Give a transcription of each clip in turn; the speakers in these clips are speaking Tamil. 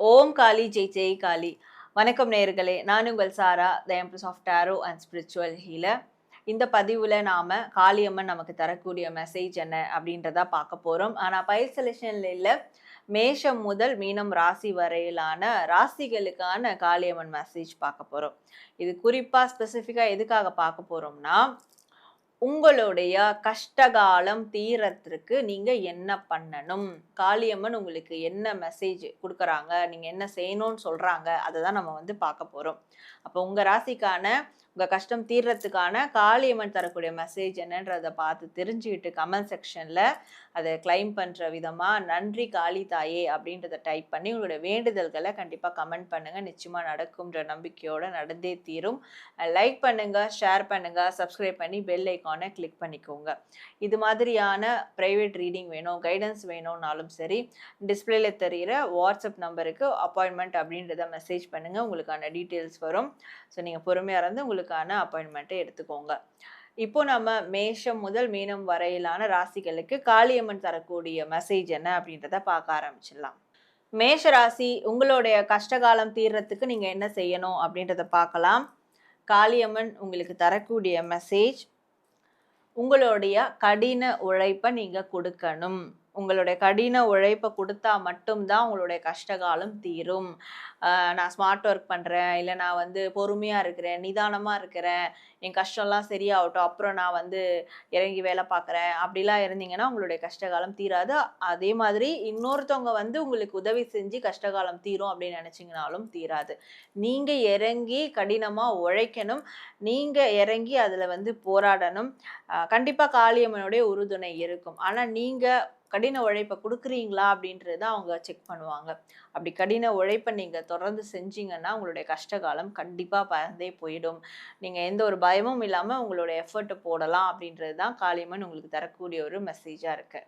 ஓம் காளி ஜெய் ஜெய் காளி. வணக்கம் நேயர்களே, நான் உங்கள் Sara, the empress of tarot and spiritual healer. இந்த பதிவில் நாம காளியம்மன் நமக்கு தரக்கூடிய மெசேஜ் என்ன அப்படின்றத பார்க்க போறோம். ஆனால் பயிர் செலெக்ஷன்ல இல்லை, மேஷம் முதல் மீனம் ராசி வரையிலான ராசிகளுக்கான காளியம்மன் மெசேஜ் பார்க்க போறோம். இது குறிப்பா ஸ்பெசிஃபிக்கா எதுக்காக பார்க்க போறோம்னா, உங்களுடைய கஷ்டகாலம் தீரத்திற்கு நீங்க என்ன பண்ணணும், காளியம்மன் உங்களுக்கு என்ன மெசேஜ் கொடுக்குறாங்க, நீங்க என்ன செய்யணும்னு சொல்றாங்க, அதை தான் நம்ம பார்க்க போறோம். அப்போ உங்க ராசிக்கான உங்க கஷ்டம் தீர்றதுக்கான காளியம்மன் தரக்கூடிய மெசேஜ் என்னன்றதை பார்த்து தெரிஞ்சுக்கிட்டு கமெண்ட் செக்ஷன்ல அதை கிளைம் பண்ற விதமா நன்றி காளி தாயே அப்படின்றத டைப் பண்ணி உங்களுடைய வேண்டுதல்களை கண்டிப்பா கமெண்ட் பண்ணுங்க. நிச்சயமா நடக்கும்ன்ற நம்பிக்கையோட நடந்தே தீரும். லைக் பண்ணுங்க, ஷேர் பண்ணுங்க, சப்ஸ்கிரைப் பண்ணி பெல் ஐக்கானை கிளிக் பண்ணிக்கோங்க. இது மாதிரியான ப்ரைவேட் ரீடிங் வேணும், கைடன்ஸ் வேணும்னாலும் சரி, டிஸ்பிளேல தெரிகிற வாட்ஸ்அப் நம்பருக்கு அப்பாயின்மெண்ட் அப்படின்றத மெசேஜ் பண்ணுங்க. உங்களுக்கான டீட்டெயில்ஸ் வரும். ஸோ நீங்கள் பொறுமையாக இருந்து உங்களுக்கான அப்பாயின்மெண்ட்டை எடுத்துக்கோங்க. இப்போ நம்ம மேஷம் முதல் மீனம் வரையிலான ராசிகளுக்கு காளியம்மன் தரக்கூடிய மெசேஜ் என்ன அப்படின்றத பார்க்க ஆரம்பிச்சிடலாம். மேஷ ராசி, உங்களுடைய கஷ்டகாலம் தீர்றதுக்கு நீங்க என்ன செய்யணும் அப்படின்றத பார்க்கலாம். காளியம்மன் உங்களுக்கு தரக்கூடிய மெசேஜ், உங்களுடைய கடின உழைப்பை நீங்க கொடுக்கணும். உங்களுடைய கடின உழைப்பை கொடுத்தா மட்டும்தான் உங்களுடைய கஷ்டகாலம் தீரும். நான் ஸ்மார்ட் ஒர்க் பண்ணுறேன், இல்லை நான் பொறுமையாக இருக்கிறேன், நிதானமாக இருக்கிறேன், என் கஷ்டம்லாம் சரியாகட்டும், அப்புறம் நான் இறங்கி வேலை பார்க்குறேன் அப்படிலாம் இருந்தீங்கன்னா உங்களுடைய கஷ்டகாலம் தீராது. அதே மாதிரி இன்னொருத்தவங்க உங்களுக்கு உதவி செஞ்சு கஷ்டகாலம் தீரும் அப்படின்னு நினச்சிங்கனாலும் தீராது. நீங்கள் இறங்கி கடினமாக உழைக்கணும், நீங்கள் இறங்கி அதில் போராடணும். கண்டிப்பாக காளியம்மனுடைய உறுதுணை இருக்கும். ஆனால் நீங்கள் கடின உழைப்பை கொடுக்குறீங்களா அப்படின்றத அவங்க செக் பண்ணுவாங்க. அப்படி கடின உழைப்பை நீங்கள் தொடர்ந்து செஞ்சீங்கன்னா உங்களுடைய கஷ்டகாலம் கண்டிப்பாக பறந்தே போயிடும். நீங்கள் எந்த ஒரு பயமும் இல்லாமல் உங்களுடைய எஃபர்ட்டை போடலாம் அப்படின்றது தான் காளியம்மன் உங்களுக்கு தரக்கூடிய ஒரு மெசேஜாக இருக்கு.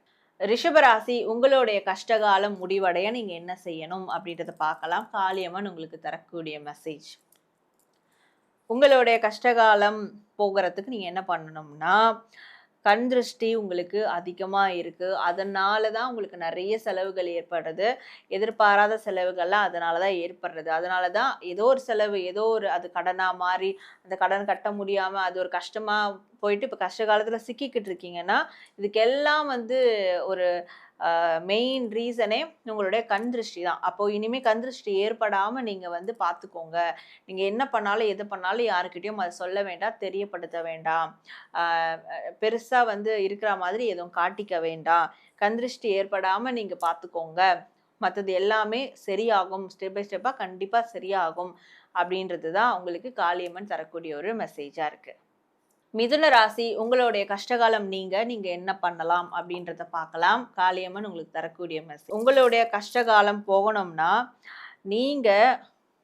ரிஷபராசி, உங்களுடைய கஷ்டகாலம் முடிவடைய நீங்கள் என்ன செய்யணும் அப்படின்றத பார்க்கலாம். காளியம்மன் உங்களுக்கு தரக்கூடிய மெசேஜ், உங்களுடைய கஷ்டகாலம் போகிறதுக்கு நீங்கள் என்ன பண்ணணும்னா, கண் திருஷ்டி உங்களுக்கு அதிகமாக இருக்குது. அதனால தான் உங்களுக்கு நிறைய செலவுகள் ஏற்படுறது. எதிர்பாராத செலவுகள்லாம் அதனால தான் ஏற்படுறது. அதனால தான் ஏதோ ஒரு செலவு, ஏதோ ஒரு அது கடனாக மாறி அந்த கடன் கட்ட முடியாமல் அது ஒரு கஷ்டமாக போயிட்டு இப்போ கஷ்ட காலத்தில் சிக்கிக்கிட்டு இருக்கீங்கன்னா, இதுக்கெல்லாம் ஒரு மெயின் ரீசனே உங்களுடைய கண் திருஷ்டி தான். அப்போது இனிமேல் கண் திருஷ்டி ஏற்படாமல் நீங்கள் பார்த்துக்கோங்க. நீங்கள் என்ன பண்ணாலும் எது பண்ணாலும் யாருக்கிட்டையும் அதை சொல்ல வேண்டாம், தெரியப்படுத்த வேண்டாம், பெருசாக இருக்கிற மாதிரி எதுவும் காட்டிக்க வேண்டாம். கண் திருஷ்டி ஏற்படாமல் நீங்கள் பார்த்துக்கோங்க, மற்றது எல்லாமே சரியாகும், ஸ்டெப் பை ஸ்டெப்பாக கண்டிப்பாக சரியாகும் அப்படின்றது தான் உங்களுக்கு காளியம்மன் தரக்கூடிய ஒரு மெசேஜாக இருக்குது. மிதுன ராசி, உங்களுடைய கஷ்டகாலம் நீங்க என்ன பண்ணலாம் அப்படின்றத பார்க்கலாம். காளியம்மன் உங்களுக்கு தரக்கூடிய மெசேஜ், உங்களுடைய கஷ்டகாலம் போகணும்னா நீங்க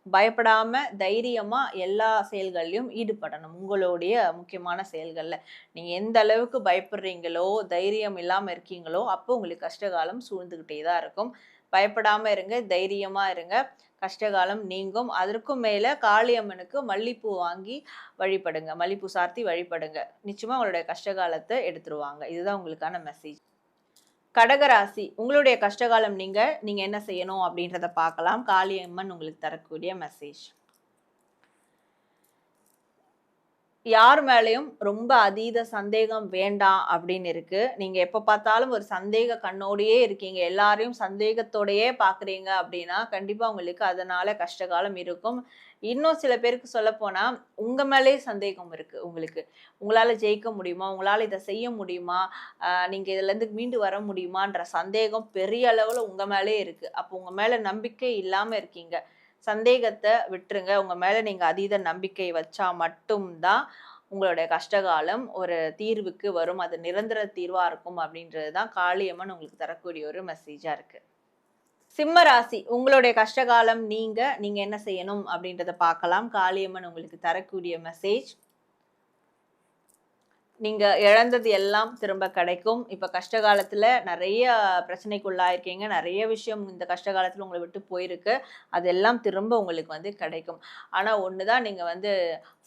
பயப்படாம தைரியமா எல்லா செயல்கள்லையும் ஈடுபடணும். உங்களுடைய முக்கியமான செயல்கள்ல நீங்க எந்த அளவுக்கு பயப்படுறீங்களோ, தைரியம் இல்லாம இருக்கீங்களோ, அப்போ உங்களுக்கு கஷ்டகாலம் சூழ்ந்துகிட்டே தான் இருக்கும். பயப்படாம இருங்க, தைரியமா இருங்க, கஷ்டகாலம் நீங்கும். அதற்கும் மேல காளியம்மனுக்கு மல்லிப்பூ வாங்கி வழிபடுங்க, மல்லிப்பூ சார்த்தி வழிபடுங்க. நிச்சயமா உங்களுடைய கஷ்டகாலத்தை எடுத்துருவாங்க. இதுதான் உங்களுக்கான மெசேஜ். கடகராசி, உங்களுடைய கஷ்டகாலம் நீங்க என்ன செய்யணும் அப்படின்றத பார்க்கலாம். காளியம்மன் உங்களுக்கு தரக்கூடிய மெசேஜ், யார் மேலேயும் ரொம்ப அதீத சந்தேகம் வேண்டாம் அப்படின்னு இருக்கு. நீங்க எப்ப பார்த்தாலும் ஒரு சந்தேக கண்ணோடையே இருக்கீங்க, எல்லாரையும் சந்தேகத்தோடையே பாக்குறீங்க அப்படின்னா கண்டிப்பா உங்களுக்கு அதனால கஷ்டகாலம் இருக்கும். இன்னும் சில பேருக்கு சொல்ல போனா உங்க மேலே சந்தேகம் இருக்கு. உங்களால ஜெயிக்க முடியுமா, உங்களால இதை செய்ய முடியுமா, நீங்க இதுல இருந்து மீண்டு வர முடியுமான்ற சந்தேகம் பெரிய அளவுல உங்க மேலே இருக்கு. அப்போ உங்க மேல நம்பிக்கை இல்லாம இருக்கீங்க. சந்தேகத்தை விட்டுருங்க. உங்க மேல நீங்க அதீத நம்பிக்கை வச்சா மட்டும்தான் உங்களுடைய கஷ்டகாலம் ஒரு தீர்வுக்கு வரும். அது நிரந்தர தீர்வா இருக்கும் அப்படின்றது தான் காளியம்மன் உங்களுக்கு தரக்கூடிய ஒரு மெசேஜா இருக்கு. சிம்ம ராசி, உங்களுடைய கஷ்டகாலம் நீங்க என்ன செய்யணும் அப்படின்றத பார்க்கலாம். காளியம்மன் உங்களுக்கு தரக்கூடிய மெசேஜ், நீங்க இழந்தது எல்லாம் திரும்ப கிடைக்கும். இப்ப கஷ்ட காலத்துல நிறைய பிரச்சனைக்குள்ளாயிருக்கீங்க, நிறைய விஷயம் இந்த கஷ்ட காலத்துல உங்களை விட்டு போயிருக்கு, அதெல்லாம் திரும்ப உங்களுக்கு கிடைக்கும். ஆனா ஒண்ணுதான், நீங்க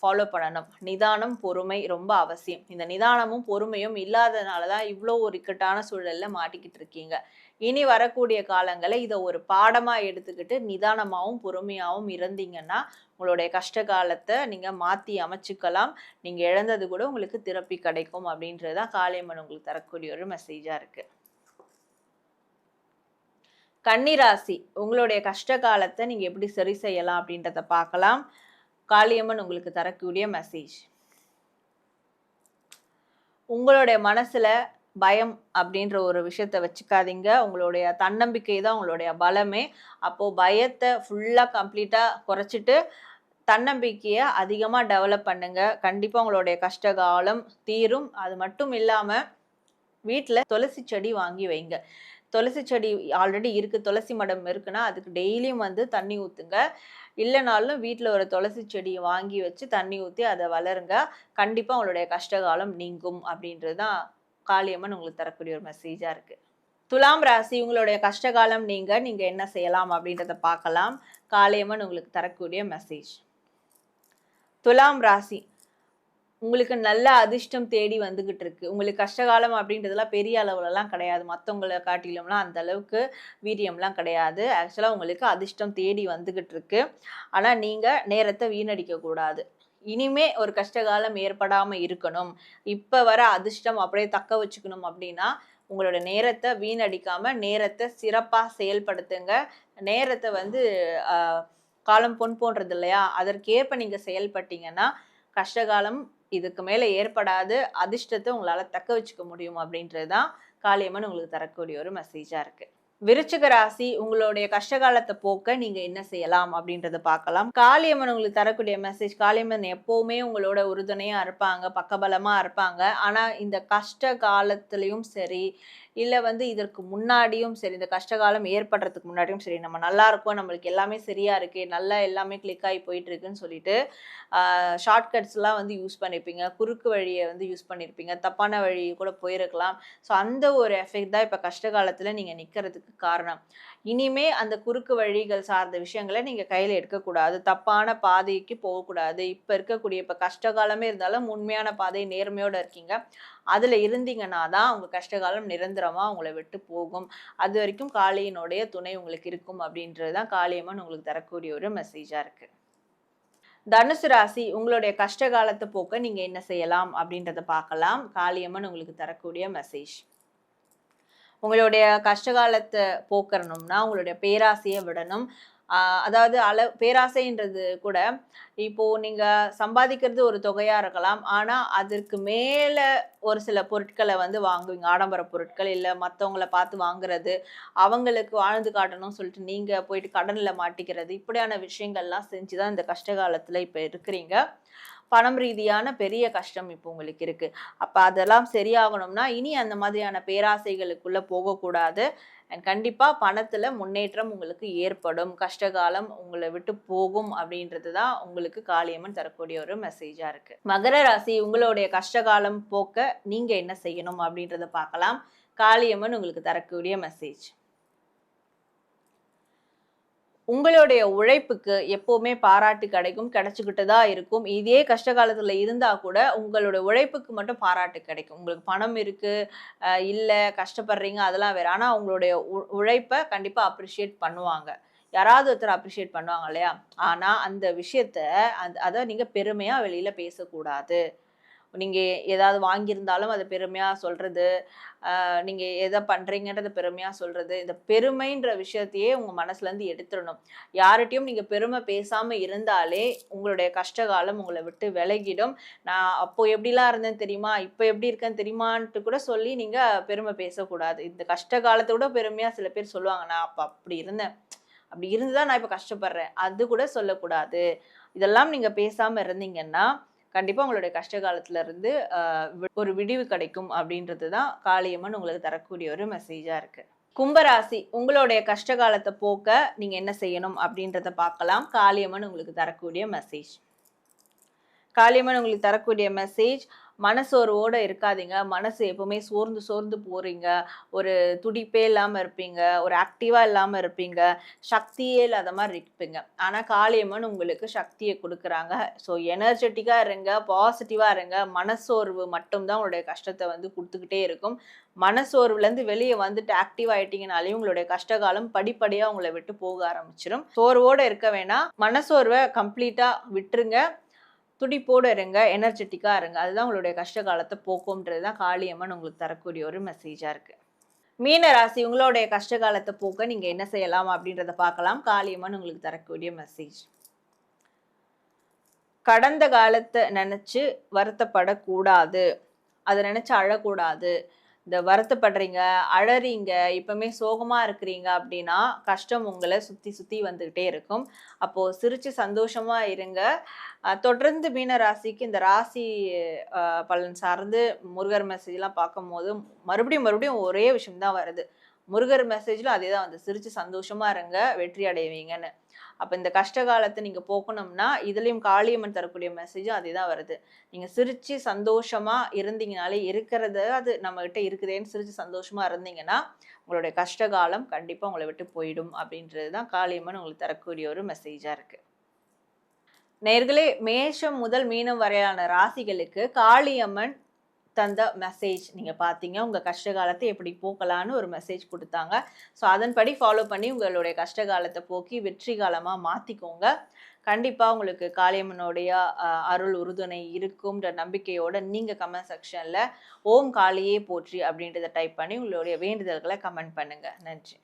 ஃபாலோ பண்ணணும். நிதானம், பொறுமை ரொம்ப அவசியம். இந்த நிதானமும் பொறுமையும் இல்லாதனால தான் இவ்வளோ ஒரு இக்கட்டான சூழல்ல மாட்டிக்கிட்டு இருக்கீங்க. இனி வரக்கூடிய காலங்கள்ல இத ஒரு பாடமா எடுத்துக்கிட்டு நிதானமாவும், பொறுமையாவும் இருந்தீங்கன்னா, உங்களுடைய கஷ்ட காலத்த நீங்க மாத்தி அமைச்சுக்கலாம். நீங்க இழந்தது கூட உங்களுக்கு திருப்பி கிடைக்கும் அப்படின்றது தான் காளியம்மன் உங்களுக்கு தரக்கூடிய ஒரு மெசேஜா இருக்கு. கன்னிராசி, உங்களுடைய கஷ்ட காலத்த நீங்க எப்படி சரி செய்யலாம் அப்படின்றத பார்க்கலாம். காளியம்மன் உங்களுக்கு தரக்கூடிய மெசேஜ். உங்களுடைய மனசுல பயம் அப்படின்ற ஒரு விஷயத்த வச்சுக்காதீங்க. உங்களுடைய தன்னம்பிக்கை தான் உங்களுடைய பலமே. அப்போ பயத்த ஃபுல்லா கம்ப்ளீட்டா குறைச்சிட்டு, தன்னம்பிக்கைய அதிகமா டெவலப் பண்ணுங்க. கண்டிப்பா உங்களுடைய கஷ்ட காலம் தீரும். அது மட்டும் இல்லாம, வீட்ல துளசி செடி வாங்கி வைங்க. துளசி செடி ஆல்ரெடி இருக்கு, துளசி மடம் இருக்குன்னா, அதுக்கு டெய்லியும் வந்து தண்ணி ஊத்துங்க. இல்லனாலும் வீட்ல ஒரு துளசி செடிய வாங்கி வச்சு தண்ணி ஊத்தி அத வளருங்க. கண்டிப்பா உங்களுடைய கஷ்டகாலம் நீங்கும் அப்படின்றது தான் காளியம்மன் உங்களுக்கு தரக்கூடிய ஒரு மெசேஜா இருக்கு. துலாம் ராசி, உங்களுடைய கஷ்டகாலம் நீங்க என்ன செய்யலாம் அப்படின்றத பார்க்கலாம். காளியம்மன் உங்களுக்கு தரக்கூடிய மெசேஜ். துலாம் ராசி, உங்களுக்கு நல்ல அதிர்ஷ்டம் தேடி வந்துகிட்டு இருக்கு. உங்களுக்கு கஷ்டகாலம் அப்படின்றதெல்லாம் பெரிய அளவுலலாம் கிடையாது. மத்தவங்கள காட்டிலும்லாம் அந்த அளவுக்கு வீரியம்லாம் கிடையாது. ஆக்சுவலா உங்களுக்கு அதிர்ஷ்டம் தேடி வந்துகிட்டு இருக்கு. ஆனா நீங்க நேரத்த வீணடிக்க கூடாது. இனிமே ஒரு கஷ்டகாலம் ஏற்படாம இருக்கணும். இப்ப வர அதிர்ஷ்டம் அப்படியே தக்க வச்சுக்கணும் அப்படின்னா, உங்களோட நேரத்த வீணடிக்காம நேரத்த சிறப்பா செயல்படுத்துங்க. நேரத்த வந்து அ காலம் பொன் போன்றது இல்லையா? அதற்கேற்ப நீங்க செயல்பட்டீங்கன்னா, கஷ்டகாலம் இதுக்கு மேல ஏற்படாது. அதிர்ஷ்டத்த உங்களால தக்க வச்சுக்க முடியும் அப்படின்றது தான் காளியம்மன் உங்களுக்கு தரக்கூடிய ஒரு மெசேஜா இருக்கு. விருச்சிக ராசி, உங்களுடைய கஷ்டகாலத்த போக்க நீங்க என்ன செய்யலாம் அப்படின்றத பார்க்கலாம். காளியம்மன் உங்களுக்கு தரக்கூடிய மெசேஜ். காளியம்மன் எப்பவுமே உங்களோட உறுதுணையா இருப்பாங்க, பக்கபலமா இருப்பாங்க. ஆனா இந்த கஷ்ட காலத்திலயும் சரி, இல்ல வந்து இதற்கு முன்னாடியும் சரி, இந்த கஷ்டகாலம் ஏற்படுறதுக்கு முன்னாடியும் சரி, நம்ம நல்லா இருக்கோம், நம்மளுக்கு எல்லாமே சரியா இருக்கு, நல்லா எல்லாமே கிளிக் ஆகி போயிட்டு இருக்குன்னு சொல்லிட்டு ஷார்ட்கட்ஸ்லாம் வந்து யூஸ் பண்ணியிருப்பீங்க. குறுக்கு வழிய வந்து யூஸ் பண்ணியிருப்பீங்க. தப்பான வழி கூட போயிருக்கலாம். ஸோ அந்த ஒரு எஃபெக்ட் தான் இப்ப கஷ்ட காலத்துல நீங்க நிக்கிறதுக்கு காரணம். இனிமே அந்த குறுக்கு வழிகள் சார்ந்த விஷயங்கள நீங்க கையில எடுக்கக்கூடாது. தப்பான பாதைக்கு போகக்கூடாது. இப்ப இருக்கக்கூடிய இப்ப கஷ்ட காலமே இருந்தாலும் உண்மையான பாதை, நேர்மையோட இருக்கீங்க. அதுல இருந்தீங்கன்னா தான் உங்க கஷ்டகாலம் நிரந்தரமா உங்கள விட்டு போகும். அதுவரைக்கும் காளியினுடைய துணை உங்களுக்கு இருக்கும் அப்படின்றது தான் காளியம்மன் உங்களுக்கு தரக்கூடிய ஒரு மெசேஜா இருக்கு. தனுசு ராசி, உங்களுடைய கஷ்ட காலத்த போக்க நீங்க என்ன செய்யலாம் அப்படின்றத பார்க்கலாம். காளியம்மன் உங்களுக்கு தரக்கூடிய மெசேஜ். உங்களுடைய கஷ்டகாலத்த போக்கறணும்னா, உங்களுடைய பேராசைய விடணும். அதாவது பேராசைன்றது கூட, இப்போ நீங்க சம்பாதிக்கிறது ஒரு தொகையா இருக்கலாம். ஆனா, அதற்கு மேல ஒரு சில பொருட்கள வந்து வாங்குவீங்க. ஆடம்பர பொருட்கள், இல்ல மத்தவங்கள பார்த்து வாங்குறது, அவங்களுக்கு வாழ்ந்து காட்டணும்னு சொல்லிட்டு நீங்க போயிட்டு கடன்ல மாட்டிக்கிறது, இப்படியான விஷயங்கள்லாம் செஞ்சு தான் இந்த கஷ்ட காலத்துல இப்ப இருக்கிறீங்க. பணம் ரீதியான பெரிய கஷ்டம் இப்போ உங்களுக்கு இருக்கு. அப்ப அதெல்லாம் சரியாகணும்னா, இனி அந்த மாதிரியான பேராசைகளுக்குள்ள போகக்கூடாது. அண்ட் கண்டிப்பா பணத்துல முன்னேற்றம் உங்களுக்கு ஏற்படும். கஷ்டகாலம் உங்கள விட்டு போகும் அப்படின்றது தான் உங்களுக்கு காளியம்மன் தரக்கூடிய ஒரு மெசேஜா இருக்கு. மகர ராசி, உங்களுடைய கஷ்டகாலம் போக்க நீங்க என்ன செய்யணும் அப்படின்றத பார்க்கலாம். காளியம்மன் உங்களுக்கு தரக்கூடிய மெசேஜ். உங்களுடைய உழைப்புக்கு எப்பவுமே பாராட்டு கிடைக்கும், கிடைச்சுக்கிட்டு தான் இருக்கும். இதே கஷ்ட காலத்துல இருந்தா கூட உங்களோட உழைப்புக்கு மட்டும் பாராட்டு கிடைக்கும். உங்களுக்கு பணம் இருக்கு, இல்ல கஷ்டப்படுறீங்க அதெல்லாம் வேற. ஆனா உங்களுடைய உழைப்ப கண்டிப்பா அப்ரிஷியேட் பண்ணுவாங்க. யாராவது ஒருத்தர் அப்ரிஷியேட் பண்ணுவாங்க இல்லையா? ஆனா அந்த விஷயத்த அத நீங்க பெருமையா வெளியில பேசக்கூடாது. நீங்க ஏதாவது வாங்கியிருந்தாலும் அத பெருமையா சொல்றது, நீங்க எத பண்றீங்கன்றத பெருமையா சொல்றது. இந்த பெருமைன்ற விஷயத்தையே உங்க மனசுலருந்து எடுத்துறணும். யார்ட்டயும் நீங்க பெருமை பேசாம இருந்தாலே, உங்களுடைய கஷ்டகாலம் உங்கள விட்டு விலகிடும். நான் அப்போ எப்படிலாம் இருந்தேன் தெரியுமா? இப்ப எப்படி இருக்கேன்னு தெரியுமான்ட்டு கூட சொல்லி நீங்க பெருமை பேசக்கூடாது. இந்த கஷ்ட காலத்த விட பெருமையா சில பேர் சொல்லுவாங்க. நான் அப்ப அப்படி இருந்தேன். அப்படி இருந்து தான் நான் இப்ப கஷ்டப்படுறேன். அது கூட சொல்லக்கூடாது. இதெல்லாம் நீங்க பேசாம இருந்தீங்கன்னா, கண்டிப்பா உங்களுடைய கஷ்ட காலத்துல இருந்து ஒரு விடிவு கிடைக்கும் அப்படின்றது தான் காளியம்மன் உங்களுக்கு தரக்கூடிய ஒரு மெசேஜா இருக்கு. கும்பராசி, உங்களுடைய கஷ்ட காலத்தை போக்க நீங்க என்ன செய்யணும் அப்படின்றத பார்க்கலாம். காளியம்மன் உங்களுக்கு தரக்கூடிய மெசேஜ். காளியம்மன் உங்களுக்கு தரக்கூடிய மெசேஜ், மனசோர்வோட இருக்காதீங்க. மனசு எப்பவுமே சோர்ந்து சோர்ந்து போறீங்க. ஒரு துடிப்பே இல்லாம இருப்பீங்க. ஒரு ஆக்டிவா இல்லாம இருப்பீங்க. சக்தியே இல்லாத மாரி இருப்பீங்க. ஆனா காளியம்மன் உங்களுக்கு சக்திய குடுக்குறாங்க. ஸோ எனர்ஜெட்டிக்கா இருங்க, பாசிட்டிவா இருங்க. மனசோர்வு மட்டும் தான் உங்களுடைய கஷ்டத்த வந்து குடுத்துக்கிட்டே இருக்கும். மனசோர்வுலேருந்து வெளிய வந்துட்டு ஆக்டிவ் ஆயிட்டீங்கனாலே உங்களுடைய கஷ்டகாலம் படிப்படியா உங்கள விட்டு போக ஆரம்பிச்சிரும். சோர்வோட இருக்க வேணாம். மனசோர்வ கம்ப்ளீட்டா விட்டுருங்க. துடிப்போட இருங்க, எனர்ஜெட்டிக்கா இருங்க. அதுதான் உங்களுடைய கஷ்ட காலத்த போக்கும்ன்றது தான் காளியம்மன் உங்களுக்கு தரக்கூடிய ஒரு மெசேஜா இருக்கு. மீன ராசி உங்களுடைய கஷ்ட காலத்த போக்க நீங்க என்ன செய்யலாம் அப்படின்றத பார்க்கலாம். காளியம்மன் உங்களுக்கு தரக்கூடிய மெசேஜ். கடந்த காலத்த நெனச்சு வருத்தப்படக்கூடாது. அத நெனச்சு அழக்கூடாது. இந்த வருத்தப்படுறீங்க, அழறீங்க, இப்பவுமே சோகமா இருக்கிறீங்க அப்படின்னா, கஷ்டம் உங்கள சுத்தி சுத்தி வந்துகிட்டே இருக்கும். அப்போ சிரிச்சு சந்தோஷமா இருங்க. தொடர்ந்து மீன ராசிக்கு இந்த ராசி அ பலன் சார்ந்து முருகர் மெசேஜ்லாம் பார்க்கும்போது, மறுபடியும் மறுபடியும் ஒரே விஷயம் தான் வருது. முருகர் மெசேஜ்ல அதேதான் வந்து சிரிச்சு சந்தோஷமா இருங்க, வெற்றி அடைவீங்கன்னு. அப்ப இந்த கஷ்ட காலத்த நீங்க போக்கணும்னா, இதுலயும் காளியம்மன் தரக்கூடிய மெசேஜும் அதேதான் வருது. நீங்க சிரிச்சு சந்தோஷமா இருந்தீங்கனாலே, இருக்கிறது அது நம்மகிட்ட இருக்குதேன்னு சிரிச்சு சந்தோஷமா இருந்தீங்கன்னா, உங்களுடைய கஷ்ட காலம் கண்டிப்பா உங்கள விட்டு போயிடும் அப்படின்றது தான் காளியம்மன் உங்களுக்கு தரக்கூடிய ஒரு மெசேஜா இருக்கு. நேயர்களே, மேஷம் முதல் மீனம் வரையான ராசிகளுக்கு காளியம்மன் தந்த மெசேஜ் நீங்க பார்த்தீங்க. உங்க கஷ்ட காலத்த எப்படி போக்கலான்னு ஒரு மெசேஜ் குடுத்தாங்க. ஸோ அதன்படி ஃபாலோ பண்ணி உங்களுடைய கஷ்ட காலத்த போக்கி வெற்றி காலமா மாத்திக்கோங்க. கண்டிப்பா உங்களுக்கு காளியம்மனுடைய அருள் உறுதுணை இருக்கும்ன்ற நம்பிக்கையோட நீங்க கமெண்ட் செக்ஷன்ல ஓம் காளியே போற்றி அப்படின்றத டைப் பண்ணி உங்களுடைய வேண்டுதல்கள கமெண்ட் பண்ணுங்க. நன்றி.